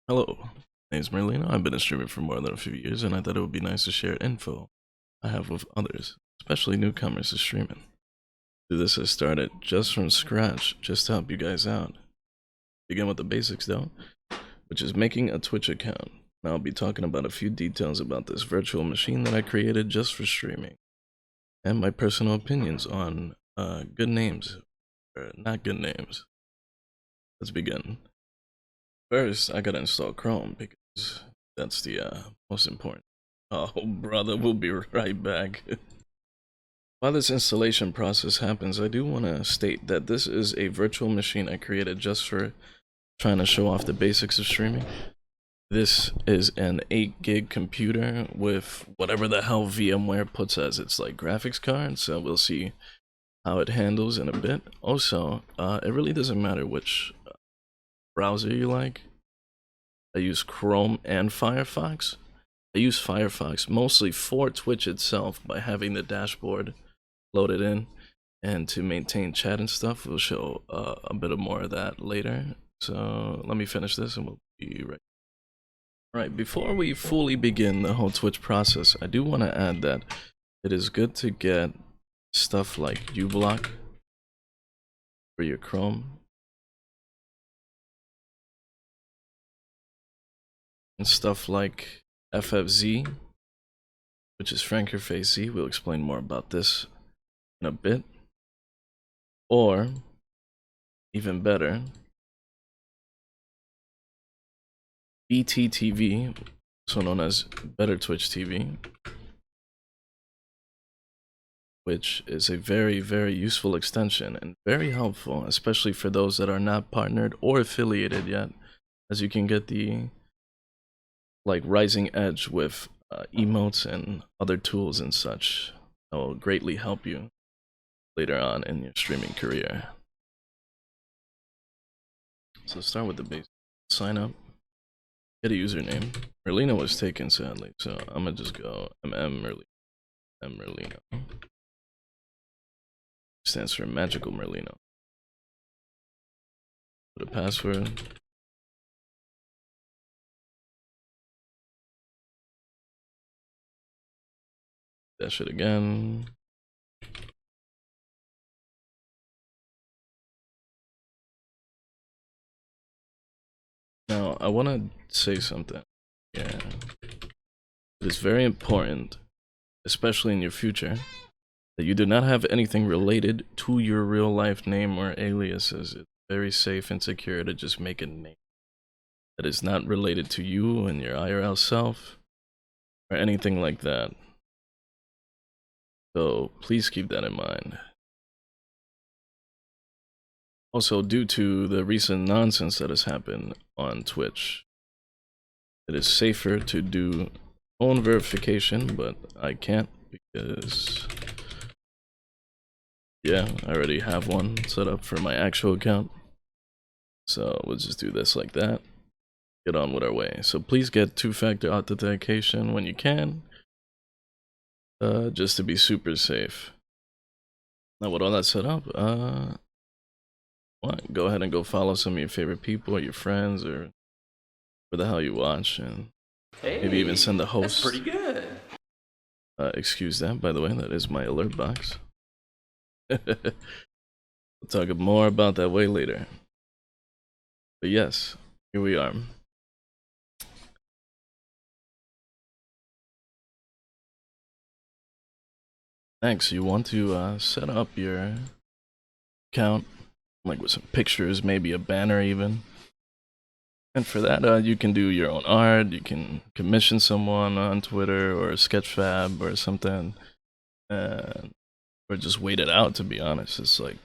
Hello, my name is Merlino. I've been a streamer for more than a few years, and I thought it would be nice to share info I have with others, especially newcomers to streaming. Do this I started just from scratch, just to help you guys out. Begin with the basics though, which is making a Twitch account. Now I'll be talking about a few details about this virtual machine that I created just for streaming, and my personal opinions on good names, or not good names. Let's begin. First, I gotta install Chrome because that's the most important. Oh, brother, we'll be right back. While this installation process happens, I do want to state that this is a virtual machine I created just for trying to show off the basics of streaming. This is an 8 gig computer with whatever the hell VMware puts as its like graphics card, so we'll see how it handles in a bit. Also, it really doesn't matter which browser you like. I use Chrome and Firefox. I use Firefox mostly for Twitch itself by having the dashboard loaded in, and to maintain chat and stuff. We'll show a bit of more of that later. So let me finish this and we'll be right. Alright, before we fully begin the whole Twitch process, I do want to add that it is good to get stuff like uBlock for your Chrome and stuff like FFZ, which is Frankerface Z. We'll explain more about this in a bit. Or, even better, BTTV, also known as Better Twitch TV, which is a very, very useful extension and very helpful, especially for those that are not partnered or affiliated yet, as you can get the like rising edge with emotes and other tools and such that will greatly help you later on in your streaming career. So start with the basic. Sign up, get a username. Merlino was taken sadly, so I'm gonna just go Merlino. Stands for Magical Merlino. Put a password. That shit again. Now, I want to say something. Yeah. It is very important, especially in your future, that you do not have anything related to your real life name or aliases. It's very safe and secure to just make a name that is not related to you and your IRL self or anything like that. So please keep that in mind. Also, due to the recent nonsense that has happened on Twitch, it is safer to do own verification, but I can't because, yeah, I already have one set up for my actual account. So we'll just do this like that. Get on with our way. So please get two-factor authentication when you can, just to be super safe. Now with all that set up, go ahead and go follow some of your favorite people or your friends or where the hell you watch, and maybe even send the host. That's pretty good. Excuse that, by the way, that is my alert box. We'll talk more about that way later. But yes, here we are. Next, you want to set up your account, like with some pictures, maybe a banner even. And for that, you can do your own art, you can commission someone on Twitter or Sketchfab or something, or just wait it out, to be honest. It's like,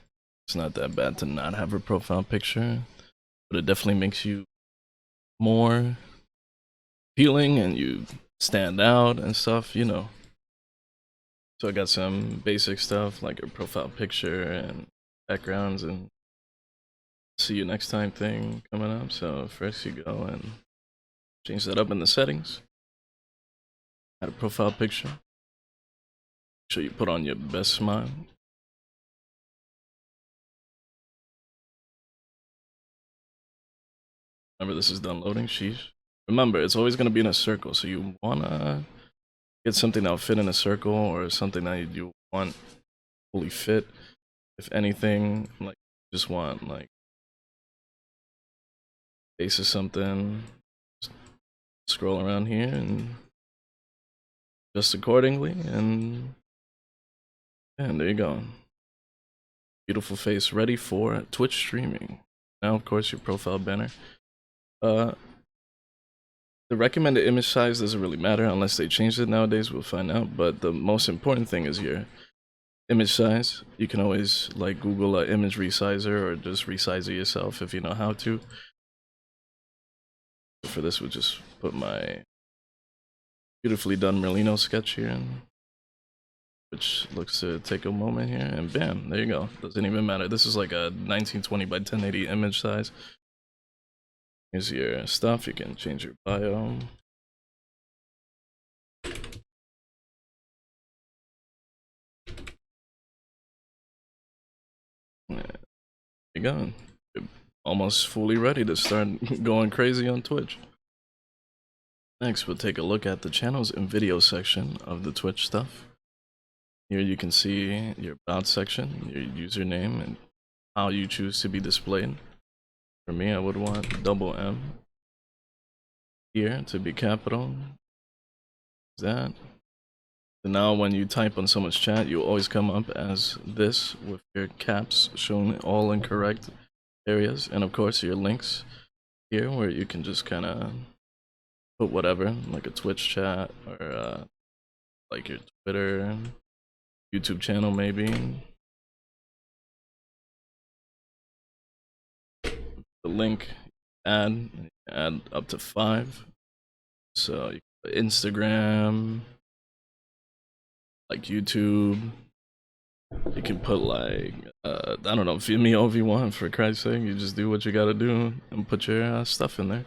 it's not that bad to not have a profile picture, but it definitely makes you more appealing and you stand out and stuff, you know. So I got some basic stuff like a profile picture and backgrounds and see you next time thing coming up. So first you go and change that up in the settings. Add a profile picture. Make sure you put on your best smile. Remember, this is done loading. Sheesh. Remember, it's always gonna be in a circle, so you wanna get something that'll fit in a circle or something that you want fully fit. If anything, like just want like base of something. Just scroll around here and just accordingly, and there you go. Beautiful face ready for Twitch streaming. Now, of course, your profile banner. The recommended image size doesn't really matter unless they change it nowadays. We'll find out. But the most important thing is your image size. You can always like Google an image resizer or just resize it yourself if you know how to. For this, we'll just put my beautifully done Merlino sketch here, which looks to take a moment here, and bam, there you go. Doesn't even matter. This is like a 1920 by 1080 image size. Here's your stuff. You can change your bio. There you go. You're almost fully ready to start going crazy on Twitch. Next, we'll take a look at the channels and video section of the Twitch stuff. Here you can see your about section, your username, and how you choose to be displayed. For me, I would want double M here to be capital. That. So now when you type on someone's chat, you'll always come up as this with your caps shown all in correct areas. And of course your links here where you can just kind of put whatever, like a Twitch chat or like your Twitter, YouTube channel maybe. The link, add up to 5. So you can put Instagram, like YouTube. You can put like I don't know, Vimeo if you want. For Christ's sake, you just do what you gotta do and put your stuff in there.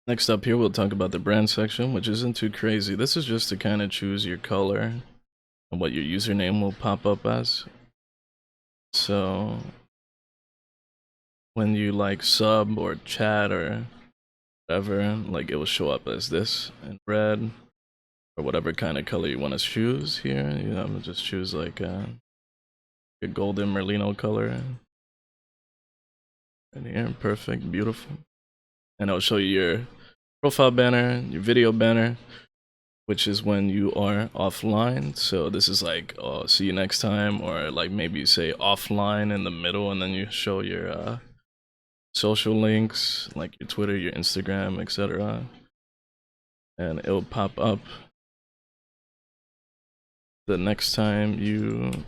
Next up here, we'll talk about the brand section, which isn't too crazy. This is just to kind of choose your color and what your username will pop up as. So when you like sub or chat or whatever, like it will show up as this in red or whatever kind of color you want to choose here. You know, just choose like a golden Merlino color. And here, perfect, beautiful. And it'll show you your profile banner, your video banner, which is when you are offline. So this is like, oh, see you next time, or like maybe you say offline in the middle and then you show your social links like your Twitter, your Instagram, etc. And it'll pop up the next time you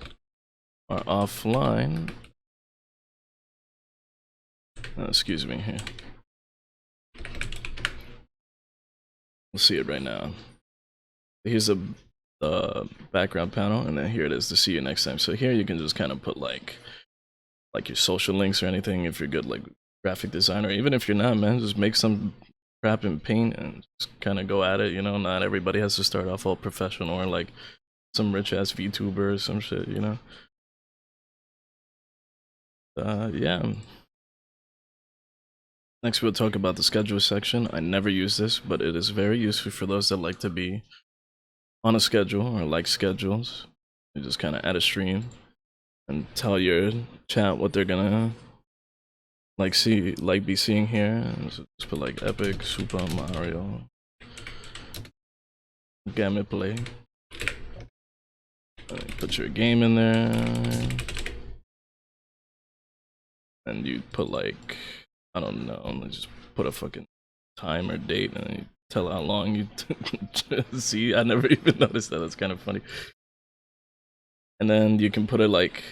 are offline. Excuse me here. We'll see it right now. Here's the background panel, and then here it is to see you next time. So here you can just kind of put like your social links or anything if you're good like graphic designer. Even if you're not, man, just make some crap in Paint and just kind of go at it. You know, not everybody has to start off all professional or like some rich ass VTuber or some shit. You know. Yeah. Next, we'll talk about the schedule section. I never use this, but it is very useful for those that like to be on a schedule or like schedules. You just kind of add a stream and tell your chat what they're gonna like be seeing here. So just put like Epic Super Mario Gameplay. Put your game in there, and you put like, I don't know, just put a fucking time or date and you tell how long you see. I never even noticed that. That's kind of funny. And then you can put it like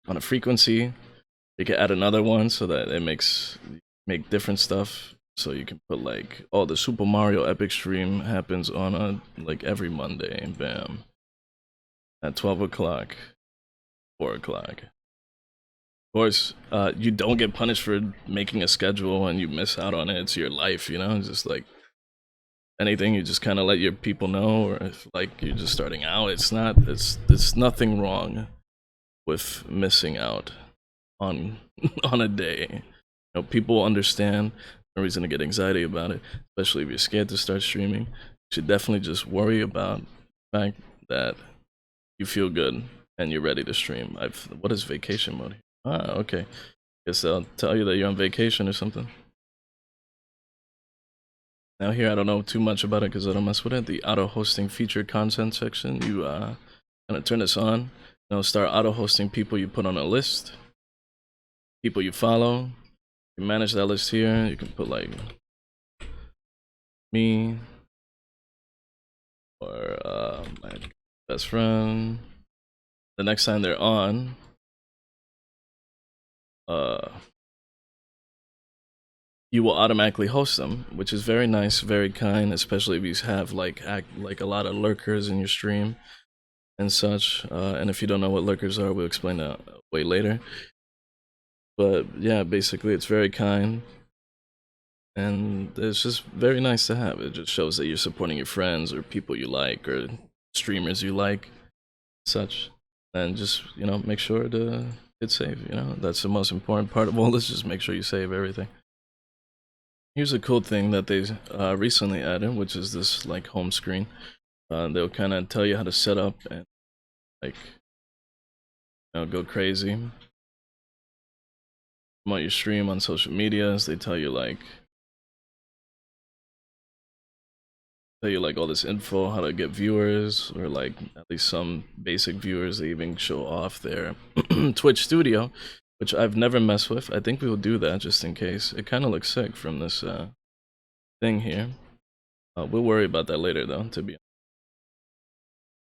on a frequency. You can add another one so that it make different stuff. So you can put like, oh, the Super Mario Epic stream happens on like every Monday, bam, at 12 o'clock, 4 o'clock. Of course, you don't get punished for making a schedule and you miss out on it. It's your life, you know. It's just like anything, you just kind of let your people know, or if like you're just starting out, it's nothing wrong with missing out on on a day know, people understand. No reason to get anxiety about it, especially if you're scared to start streaming. You should definitely just worry about the fact that you feel good and you're ready to stream. What is vacation mode? Ah, okay. Guess I'll tell you that you're on vacation or something. Now here, I don't know too much about it because I don't mess with it. The auto hosting featured content section, you kind of turn this on. It'll start auto hosting people you put on a list, people you follow. You manage that list here. You can put like me or my best friend. The next time they're on, you will automatically host them, which is very nice, very kind, especially if you have like a lot of lurkers in your stream and such. And if you don't know what lurkers are, we'll explain that way later. But yeah, basically it's very kind and it's just very nice to have. It just shows that you're supporting your friends or people you like or streamers you like, such. And just, you know, make sure to hit save, you know. That's the most important part of all this, just make sure you save everything. Here's a cool thing that they recently added, which is this like home screen. They'll kind of tell you how to set up and like, you know, go crazy. Promote your stream on social medias. They tell you like all this info, how to get viewers, or like at least some basic viewers. They even show off their Twitch studio, which I've never messed with. I think we will do that just in case. It kind of looks sick from this thing here. We'll worry about that later though, to be honest.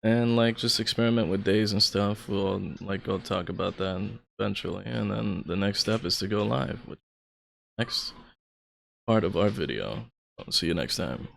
And like just experiment with days and stuff. I'll talk about that eventually. And then the next step is to go live with next part of our video. I'll see you next time.